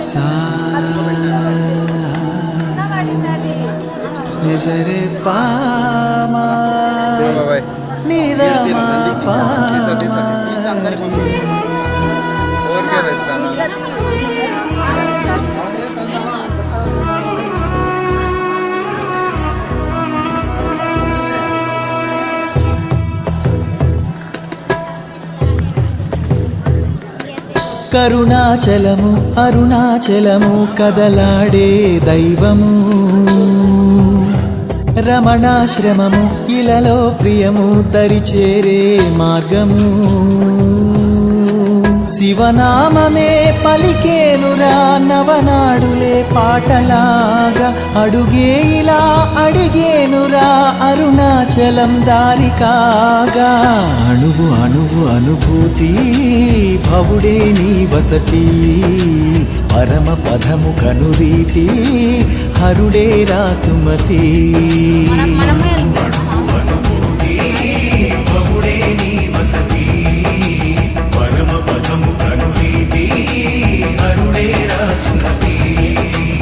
సా నిజరే పామా నిదమా పా కరుణాచలము అరుణాచలము కదలాడే దైవము రమణాశ్రమము ఇలలో ప్రియము దరిచేరే మార్గము శివనామమే పలికేనురా నవనాడులే పాటలాగా అడుగే ఇలా అడిగేనురా అరుణాచలం దారి కాగా అణువు అణువు అనుభూతి భవుడే నీ వసతి పరమ పదము కనురీతి హరుడే రాసుమతి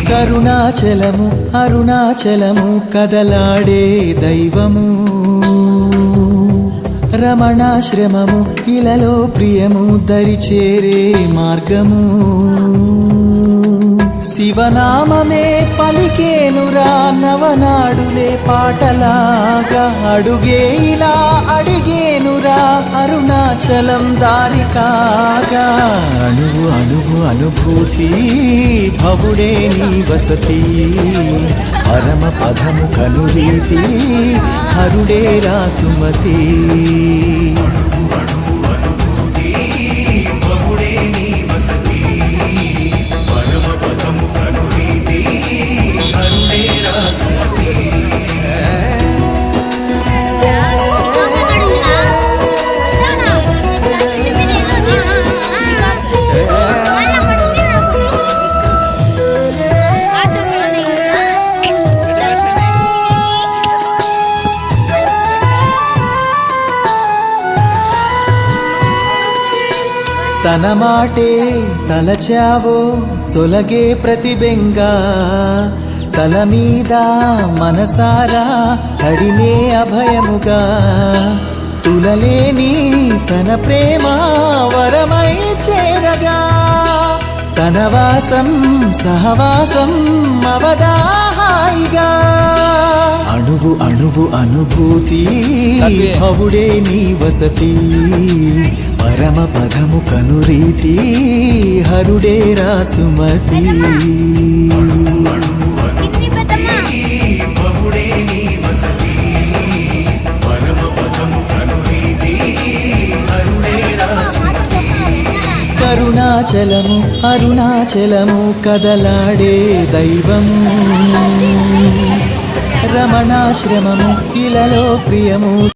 కరుణాచలము అరుణాచలము కదలాడే దైవము రమణాశ్రమము ఇలలో ప్రియము దరిచేరే మార్గము శివనామమే పలికేనురా నవనాడులే పాటలాగా అడుగే ఇలా అడిగేనురా అరుణాచలం దారి కాగా అణువు అణువు అనుభూతి భవుడే నీ వసతి పరమ పదము కనురీతి హరుడే రాసుమతి తన మాటే తలచావో తొలగే ప్రతిబెంగా తల మీద మనసారా తడిమే అభయముగా తులలేని తన ప్రేమ వరమై చేరగా తన వాసం సహవాసం అవదాహాయిగా అణువు అణువు అనుభూతి భవుడే నీ వసతి పరమ పదము కనురీతి హరుడే రాసుమతి కరుణాచలము అరుణాచలము కదలాడే దైవము రమణాశ్రమము ఇలలో ప్రియము